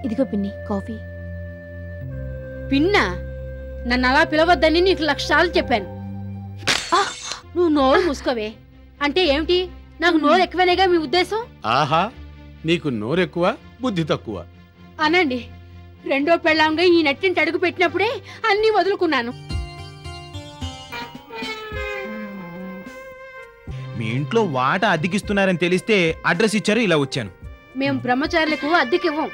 ఇదిగో పిన్ని కాఫీ. పిన్నా? నన్ను అలా పిలవద్దని నీకు 1,00,000 సార్లు చెప్పాను. నువ్వు నోరు మూసుకోవే. అంటే ఏమిటి? నాకు నోరు ఎక్కువనేగా మీ ఉద్దేశం? ఆహా, నీకు నోరెక్కువ బుద్ధి తక్కువ. అనండి. రెండో పెళ్ళాంగా ఈ నెట్టింటి అడుగు పెట్టినప్పుడే అన్నీ వదులుకున్నాను. మీ ఇంట్లో వాట అద్దెకిస్తున్నారని తెలిస్తే అడ్రస్ ఇచ్చారు, ఇలా వచ్చాను. మేం బ్రహ్మచారులకు అద్దెకివ్వం.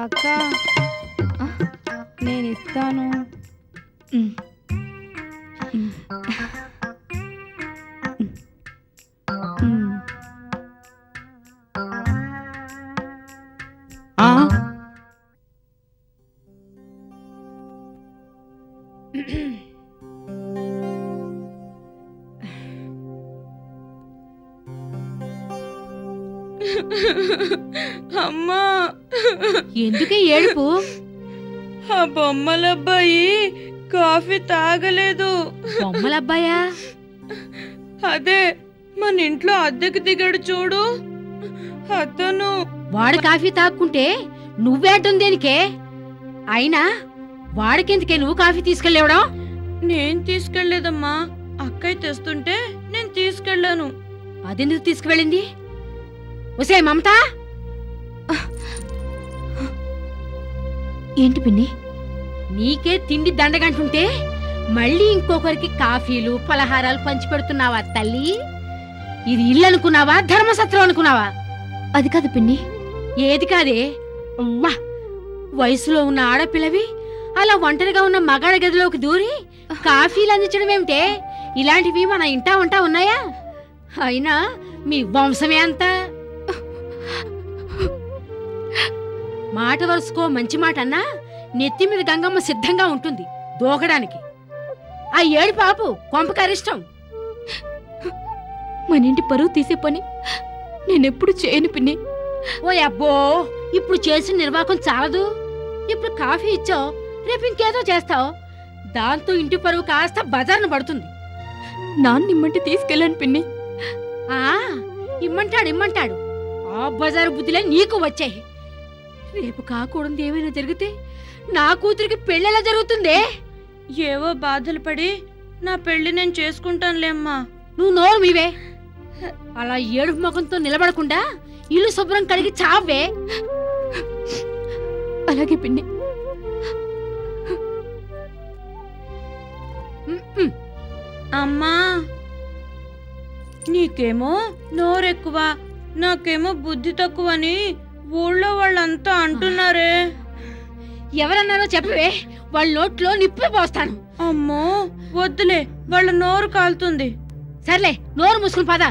అక్క నేను ఇస్తాను. అమ్మా, ఎందుకే ఏడుపు? ఆ బొమ్మలబ్బాయి కాఫీ తాగలేదు. బొమ్మలబ్బాయా? అదే మన ఇంట్లో అద్దెకి దిగాడు చూడు, అతను. వాడు కాఫీ తాక్కుంటే నువ్వేటం దేనికే? అయినా వాడికెందుకే నువ్వు కాఫీ తీసుకెళ్ళేవడం? నేను తీసుకెళ్లేదమ్మా, అక్కయ్య తెస్తుంటే నేను తీసుకెళ్ళాను. అదెందుకు తీసుకువెళ్ళింది? ఒసే మమతా! ఏంటి పిన్ని? నీకే తిండి దండగంటుంటే మళ్ళీ ఇంకొకరికి కాఫీలు పలహారాలు పంచిపెడుతున్నావా తల్లి? ఇది ఇల్లు అనుకున్నావా, ధర్మసత్రం అనుకున్నావా? అది కాదు పిన్ని. ఏది కాదే? అవ్వా, వయసులో ఉన్న ఆడపిల్లవి అలా ఒంటరిగా ఉన్న మగాడ గదిలోకి దూరి కాఫీలు అందించడం ఏమిటే? ఇలాంటివి మన ఇంటా వంటా ఉన్నాయా? అయినా మీ వంశమే అంతా. మాట వరుసుకో, మంచి మాట అన్నా నెత్తి మీద గంగమ్మ సిద్ధంగా ఉంటుంది దూకడానికి. ఆ ఏడు పాపు కొంపకరిష్టం. మన ఇంటి పరువు తీసే పని నేనెప్పుడు చేయను పిన్ని. ఓ అబ్బో, ఇప్పుడు చేసిన నిర్వాకం చాలదు. ఇప్పుడు కాఫీ ఇచ్చావు, రేపు ఇంకేదో చేస్తావు. దాంతో ఇంటి పరువు కాస్త బజార్ను పడుతుంది. నాన్న ఇమ్మంటే తీసుకెళ్ళాను పిన్ని. ఆ ఇమ్మంటాడు. ఆ బజారు బుద్ధిలే నీకు వచ్చాయి. రేపు కాకూడదు ఏమైనా జరిగితే నా కూతురికి పెళ్ళెలా జరుగుతుందే? ఏవో బాధలు పడి నా పెళ్లి నేను చేసుకుంటానులేమ్మా. నువ్వు నోరు మీవే. అలా ఏడుపు ముఖంతో నిలబడకుండా ఇల్లు శుభ్రం కడిగి చావే. అలాగే పిన్ని. అమ్మా, నీకేమో నోరెక్కువ, నాకేమో బుద్ధి తక్కువని ఊళ్ళో వాళ్ళంతా అంటున్నారే. ఎవరన్నారో చెప్పవే, వాళ్ళ నోట్లో నిప్పి పోస్తాను. అమ్మో వద్దులే, వాళ్ళ నోరు కాలుతుంది. సర్లే, నోరు మూసుకుని పద.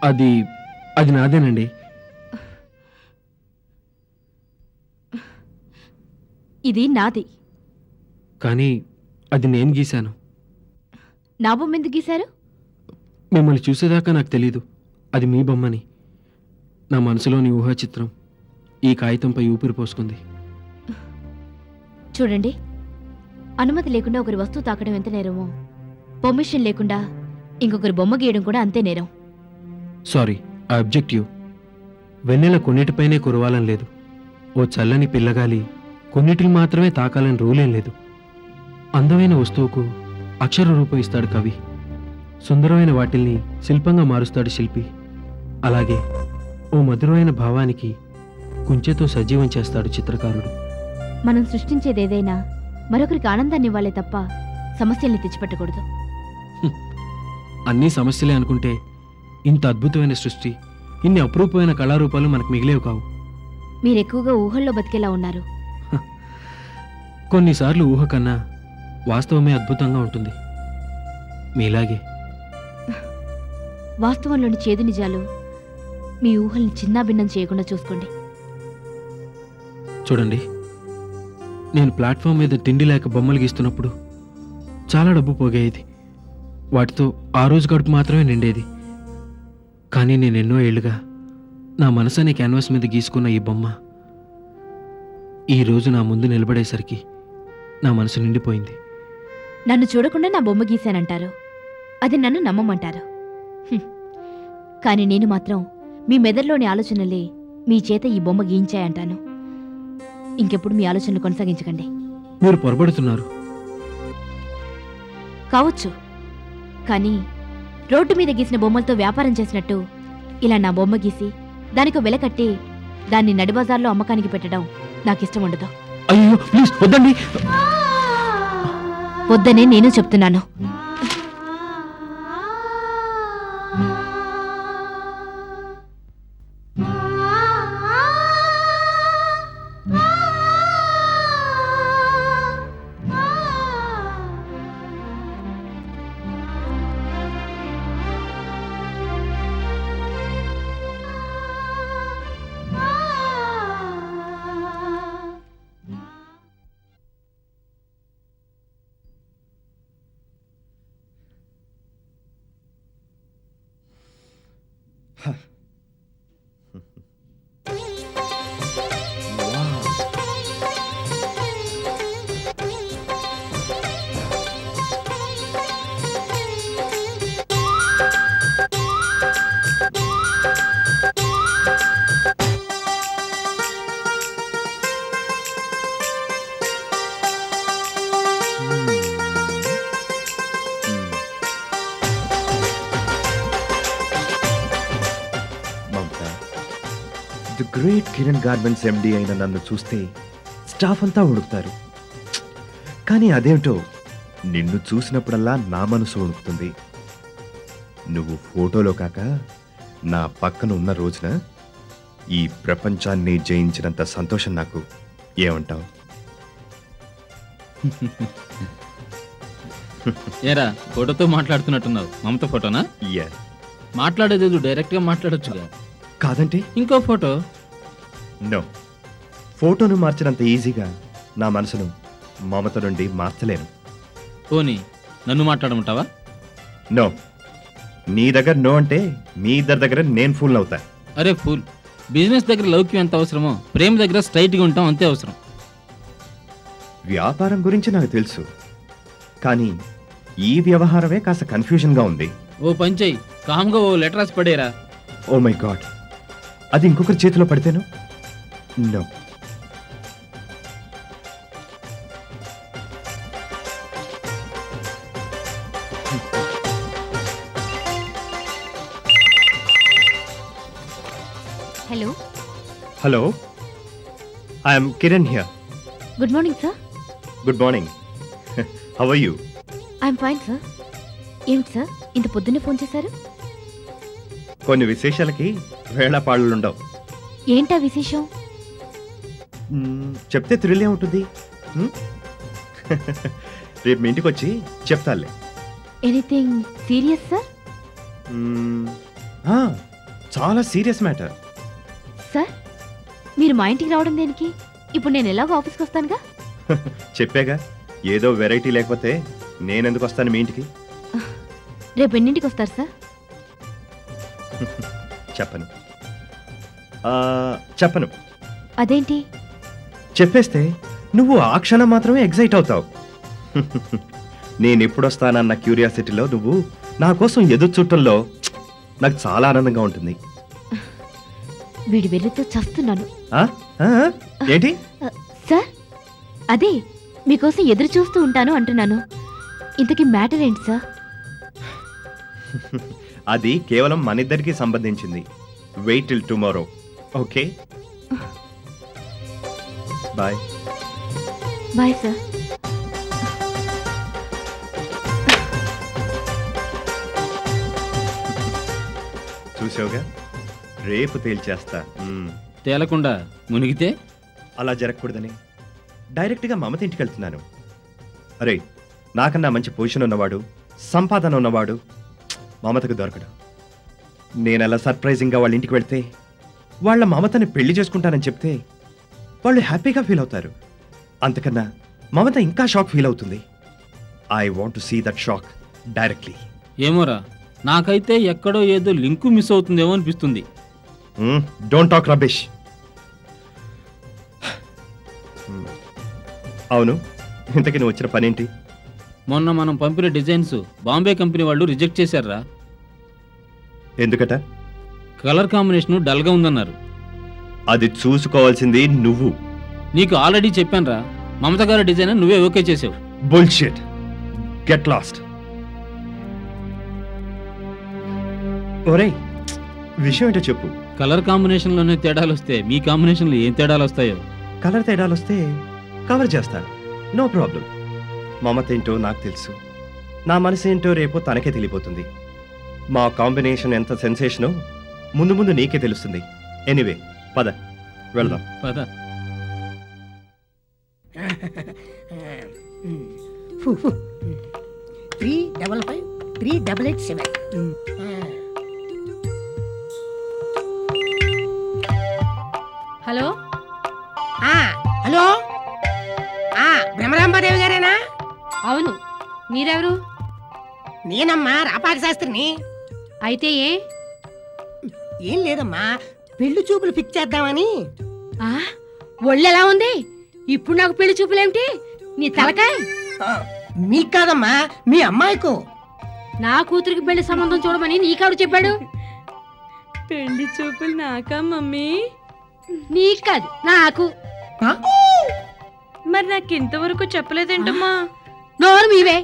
అది అది నాదేనండి. ఇది నాది. కానీ అది నేను గీశాను. నా బొమ్మ ఎందుకు గీశారు? మిమ్మల్ని చూసేదాకా నాకు తెలీదు అది మీ బొమ్మని. నా మనసులోని ఊహా చిత్రం ఈ కాగితంపై ఊపిరి పోసుకుంది. చూడండి, అనుమతి లేకుండా ఒకరి వస్తువు తాకడం ఎంత నేరమో, పర్మిషన్ లేకుండా ఇంకొకరి బొమ్మ గీయడం కూడా అంతే నేరం. Sorry, I object you. వెన్నెల కొన్నిటిపైనే కురవాలని లేదు. ఓ చల్లని పిల్లగాలి కొన్నిటిని మాత్రమే తాకాలని రూలేం లేదు. అందమైన వస్తువుకు అక్షర రూపం ఇస్తాడు కవి. సుందరమైన వాటిల్ని శిల్పంగా మారుస్తాడు శిల్పి. అలాగే ఓ మధురమైన భావానికి కుంచెతో సజీవం చేస్తాడు చిత్రకారుడు. మనం సృష్టించేదేదైనా మరొకరికి ఆనందాన్ని ఇవ్వాలే తప్ప సమస్యల్ని తెచ్చిపెట్టకూడదు. అన్నీ సమస్యలే అనుకుంటే ఇంత అద్భుతమైన సృష్టి, ఇన్ని అపురూపమైన కళారూపాలు మనకు మిగిలేవు కావు. మీరెక్కువగా ఊహల్లో బతికేలా ఉన్నారు. కొన్నిసార్లు ఊహ కన్నా వాస్తవమే అద్భుతంగా ఉంటుంది. మీలాగే. వాస్తవంలోని చేదు నిజాలు మీ ఊహల్ని చిన్నాభిన్నం చేయకుండా చూసుకోండి. చూడండి, నేను ప్లాట్ఫామ్ మీద తిండి లేక బొమ్మలు గీస్తున్నప్పుడు చాలా డబ్బు పోగేది. వాటితో ఆ రోజు గడుపు మాత్రమే నిండేది. కానీ నేను ఎన్నో ఏళ్లుగా నా మనసు అనే క్యాన్వాస్ మీద గీసుకున్న ఈ బొమ్మ ఈరోజు నా ముందు నిలబడేసరికి నా మనసు నిండిపోయింది. నన్ను చూడకుండా నా బొమ్మ గీశానంటారు, అది నన్ను నమ్మమంటారు. కానీ నేను మాత్రం మీ మెదడులోని ఆలోచనలే మీ చేత ఈ బొమ్మ గీయించాయంటాను. ఇంకెప్పుడు మీ ఆలోచనలు కొనసాగించకండి. మీరు పొరపడుతున్నారు. కావచ్చు, కానీ రోడ్డు మీద గీసిన బొమ్మలతో వ్యాపారం చేసినట్టు ఇలా నా బొమ్మ గీసి దానికో వెల కట్టి దాన్ని నడిబజార్లో అమ్మకానికి పెట్టడం నాకిష్టం ఉండదు. అయ్యో ప్లీజ్ వద్దండి. వద్దనే నేను చెప్తున్నాను. ది గ్రేట్ కిరణ్ గార్మెంట్స్ ఎండి అయిన నన్ను చూస్తే స్టాఫ్ అంతా ఉడుకుతారు. కానీ అదేమిటో నిన్ను చూసినప్పుడల్లా నా మనసు ఉణుకుతుంది. నువ్వు ఫోటోలో కాక నా పక్కన ఉన్న రోజున ఈ ప్రపంచాన్ని జయించినంత సంతోషం నాకు. ఏమంటావు? ఏరా ఫోటోతో మాట్లాడుతున్నట్టున్నావు. మమత ఫోటోనా? మాట్లాడేది డైరెక్ట్గా మాట్లాడొచ్చుగా. కాదంటే ఇంకో ఫోటో? నో, ఫోటోను మార్చినంత ఈజీగా నా మనసును మమత నుండి మార్చలేను. పోనీ నన్ను మాట్లాడమంటావా? నో, నీ దగ్గర నో అంటే మీ ఇద్దరి దగ్గర నేను ఫూల్ అవుతా. అరే ఫూల్, బిజినెస్ దగ్గర లౌక్యం ఎంత అవసరమో ప్రేమ దగ్గర స్ట్రైట్గా ఉంటాం అంతే అవసరం. వ్యాపారం గురించి నాకు తెలుసు, కానీ ఈ వ్యవహారమే కాస్త కన్ఫ్యూజన్గా ఉంది. ఓ పంచేయి, కామ్గా ఓ లెటర్ రాసి పడేరా. ఓ మై గాడ్, అది ఇంకొకరి చేతిలో పడితేను? No. Hello. Hello, I'm Kiran here. Good morning sir. Good morning. How are you? I'm fine sir. ఏమిటి సార్ ఇంత పొద్దున్నే ఫోన్ చేశారు? కొన్ని విశేషాలకి వేళాపాళ్ళుండవు. ఏంటా విశేషం? చెప్తే థ్రిల్ ఏముంటుంది? రేపు మీ ఇంటికి వచ్చి చెప్తాలే. Anything serious sir? చాలా సీరియస్ మ్యాటర్. సార్ మీరు మా ఇంటికి రావడం దేనికి? ఇప్పుడు నేను ఎలాగో ఆఫీస్కి వస్తానుగా. చెప్పాగా, ఏదో వెరైటీ లేకపోతే నేనెందుకు వస్తాను మీ ఇంటికి? రేపు ఎన్నింటికి వస్తారు సార్? చెప్పను. చెప్పను. అదేంటి? చెప్పేస్తే నువ్వు ఆ క్షణం మాత్రమే ఎగ్జైట్ అవుతావు. నేను ఎప్పుడు వస్తానన్న క్యూరియాసిటీలో నువ్వు నా కోసం ఎదురు చూడటంలో నాకు చాలా ఆనందంగా ఉంటుంది. వీడి వెర్రితో చస్తున్నాను. ఆ? ఆ? ఏంటి? సార్ అదే మీకోసం ఎదురు చూస్తూ ఉంటాను అంటున్నాను. ఇంతకీ మ్యాటర్ ఏంటి సార్? అది కేవలం మనిద్దరికి సంబంధించింది. Wait till tomorrow. Okay, bye. Bye sir. చూసావుగా, రేపు తేల్చేస్తా. తేలకుండా మునిగితే అలా జరగకూడదని డైరెక్ట్గా మమత ఇంటికి వెళ్తున్నాను. అరే, నాకన్నా మంచి పొజిషన్ ఉన్నవాడు, సంపాదన ఉన్నవాడు మమతకు దొరకడు. నేను అలా సర్ప్రైజింగ్గా వాళ్ళ ఇంటికి వెళ్తే వాళ్ళ మమతని పెళ్లి చేసుకుంటానని చెప్తే వాళ్ళు హ్యాపీగా ఫీల్ అవుతారు. అంతకన్నా మమత ఇంకా షాక్ ఫీల్ అవుతుంది. I want to see that shock directly. ఏమోరా, నాకైతే ఎక్కడో ఏదో లింకు మిస్ అవుతుందేమో అనిపిస్తుంది. Don't talk rubbish. అవును, ఇంతకీ నువ్వు వచ్చిన పనేంటి? మొన్న మనం పంపిన డిజైన్స్ బాంబే కంపెనీ వాళ్ళు రిజెక్ట్ చేశారా. ఎందుకట? కలర్ కాంబినేషన్ డల్గా ఉందన్నారు. అది చూసుకోవాల్సింది నువ్వు. నీకు ఆల్రెడీ చెప్పానురా, మమత గారి డిజైన్ నువ్వే ఓకే చేసావు. బుల్షిట్. Get lost. ఒరేయ్, విషయం ఏంటో చెప్పు. కలర్ కాంబినేషన్లోనే తేడాలు వస్తే మీ కాంబినేషన్లో ఏం తేడాలు వస్తాయో. కలర్ తేడాలు వస్తే కవర్ చేస్తా, నో ప్రాబ్లం. మమత ఏంటో నాకు తెలుసు, నా మనసు ఏంటో రేపు తనకే తెలియపోతుంది. మా కాంబినేషన్ ఎంత సెన్సేషనో ముందు ముందు నీకే తెలుస్తుంది. ఎనీవే, పద వెళ్దాం. పద. హలో హలో, భ్రమరాంబాదేవి గారేనా? అవును, మీరెవరు? నేనమ్మా, రాపాక శాస్త్రిని. అయితే ఏం లేదమ్మా, పెళ్లి చూపులు ఫిక్స్ చేద్దామని. ఆ ఒళ్ళెలా ఉంది? ఇప్పుడు నాకు పెళ్లి చూపులేమిటి? నీ తలకాయ్. మీకు కాదమ్మా, మీ అమ్మాయికు. నా కూతురికి పెళ్లి సంబంధం చూడమని నీకెవడు చెప్పాడు? పెళ్లి చూపులు నాకా మమ్మీ? నీకు కాదు, నాకు. ఆ? మరి నాకు ఇంతవరకు చెప్పలేదేంటమ్మా? నోరు మీవే.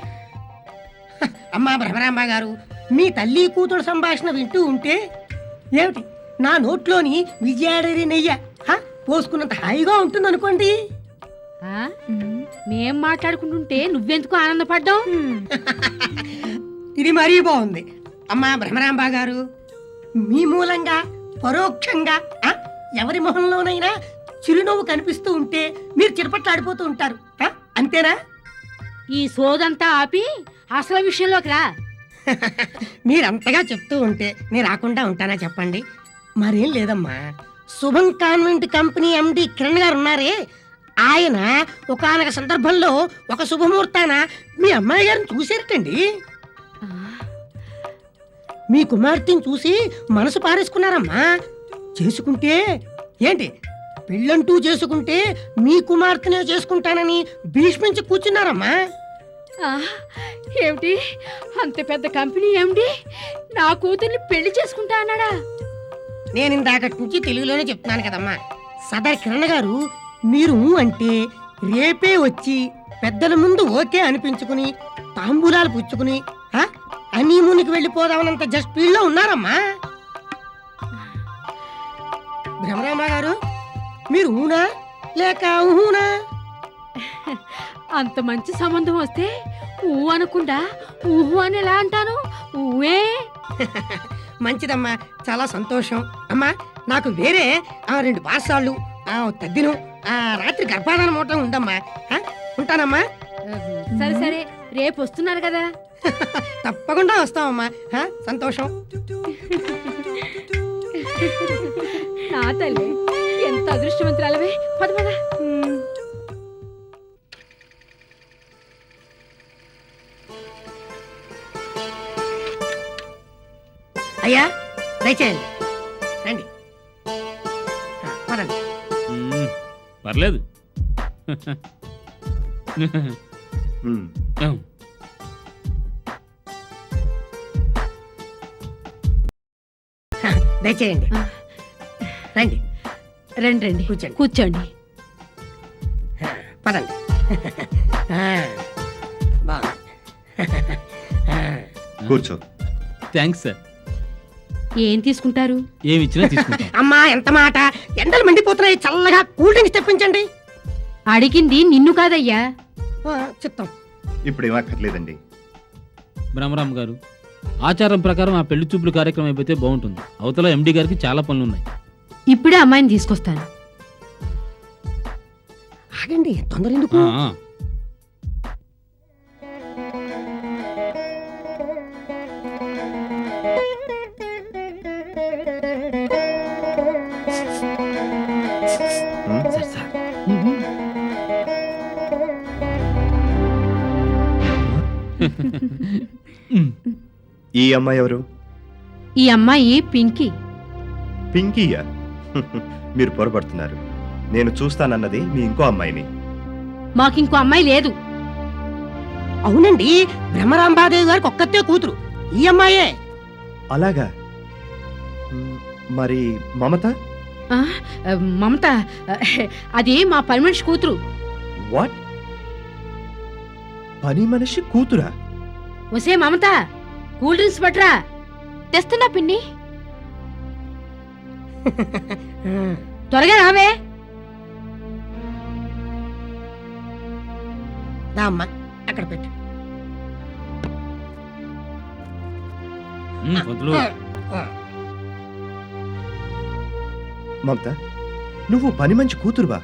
అమ్మా భ్రమరాంబ గారు, మీ తల్లి కూతురు సంభాషణ వింటూ ఉంటే ఏమిటి నా నోట్లోని విజయాడరి నెయ్య పోసుకున్నంత హాయిగా ఉంటుంది అనుకోండి. ఆ? మేం మాట్లాడుకుంటుంటే నువ్వెందుకు ఆనందపడ్డావు? ఇది మరీ బాగుంది. అమ్మా భ్రమరాంబ గారు, మీ మూలంగా పరోక్షంగా ఎవరి మొహంలోనైనా చిరునవ్వు కనిపిస్తూ ఉంటే మీరు చిరపట్లాడిపోతూ ఉంటారు. అంతేనా? ఈ సోదంతా ఆపి అసలు విషయంలోకి రా. మీరంతగా చెప్తూ ఉంటే నేను రాకుండా ఉంటానా చెప్పండి? మరేం లేదమ్మా, శుభం కాన్వెంట్ కంపెనీ ఎండి కిరణ్ గారు ఉన్నారే, ఆయన ఒకానొక సందర్భంలో ఒక శుభముహూర్తాన మీ అమ్మాయి గారిని చూసేరటండి. మీ కుమార్తెని చూసి మనసు పారేసుకున్నారమ్మా. చేసుకుంటే ఏంటి, పెళ్ళంటూ చేసుకుంటే మీ కుమార్తెనే చేసుకుంటానని భీష్మించి కూర్చున్నారమ్మా. ఏమిటి, అంత పెద్ద కంపెనీ ఏమిటి నా కూతుర్ని పెళ్లి చేసుకుంటా అన్నాడా? నేను ఇందాకటి నుంచి తెలుగులోనే చెప్తున్నాను కదమ్మా. సదర్ కిరణ్ గారు మీరు అంటే రేపే వచ్చి పెద్దల ముందు ఓకే అనిపించుకుని తాంబూలాలు పుచ్చుకుని హనీమూన్కి వెళ్ళిపోదామన్నంత జస్ట్ స్పీడ్లో ఉన్నారమ్మా. భ్రమరాంబ గారు, మీరు ఊనా లేక ఊహునా? అంత మంచి సంబంధం వస్తే ఊ అనకుండా ఊహు అని ఎలా అంటాను? ఊవే. మంచిదమ్మా, చాలా సంతోషం. అమ్మా, నాకు వేరే 2 బాసాళ్ళు, తద్దిను, రాత్రి గర్భాధాన మూట ఉందమ్మా. ఉంటానమ్మా. సరే సరే, రేపు వస్తున్నారు కదా. తప్పకుండా వస్తామమ్మా. సంతోషం. నా తల్లి ఎంత అదృష్టవంతురాలవే. పద పద. అయ్యా దయచేయండి రండి పదండి. పర్లేదు. మ్మ్. దయచేయండి రండి రండి రండి కూర్చోండి. కూర్చోండి. పదండి. బాగుంది. కూర్చో. Thanks sir. ఏం తీసుకుంటారు? ఏమి ఇచ్చినా తీసుకుంటాం. అమ్మా ఎంత మాట, ఎండలు మండిపోతున్నాయి, చల్లగా కూల్ డ్రింక్స్ తెప్పించండి. అడిగింది నిన్ను కాదయ్యా. చెప్తాం. ఇప్పుడు ఏమక్కర్లేదండి. బ్రహ్మరామ్ గారు, ఆచారం ప్రకారం ఆ పెళ్లి చూపులు కార్యక్రమం అయిపోతే బాగుంటుంది. అవతల ఎండి గారికి చాలా పనులు ఉన్నాయి. ఇప్పుడే అమ్మాయిని తీసుకొస్తాను. ఆగండి, తొందర ఎందుకు? ఆ, మ్మ్. ఈ అమ్మాయి ఎవరు? ఈ అమ్మాయి పింకీ. పింకీయా? మీరు పొరపడుతున్నారు. నేను చూస్తానన్నది మీ ఇంకో అమ్మాయిని. మాకింకో అమ్మాయి లేదు. అవునండి, బ్రహ్మరాంబాదేవి గారికి ఒక్కతే కూతురు, ఈ అమ్మాయే. అలాగా? మరి మమత? ఆ, మమత అది మా పని మనిషి కూతురు. వాట్? పని మనిషి కూతురా? ఒసే మమత, కూల్ డ్రింక్స్ పట్రా. తెస్తున్నా పిన్ని. త్వరగా రావే. దా అమ్మా, అక్కడ పెట్టు. పంతులు. మమత, నువ్వు పని మంచి కూతురువా?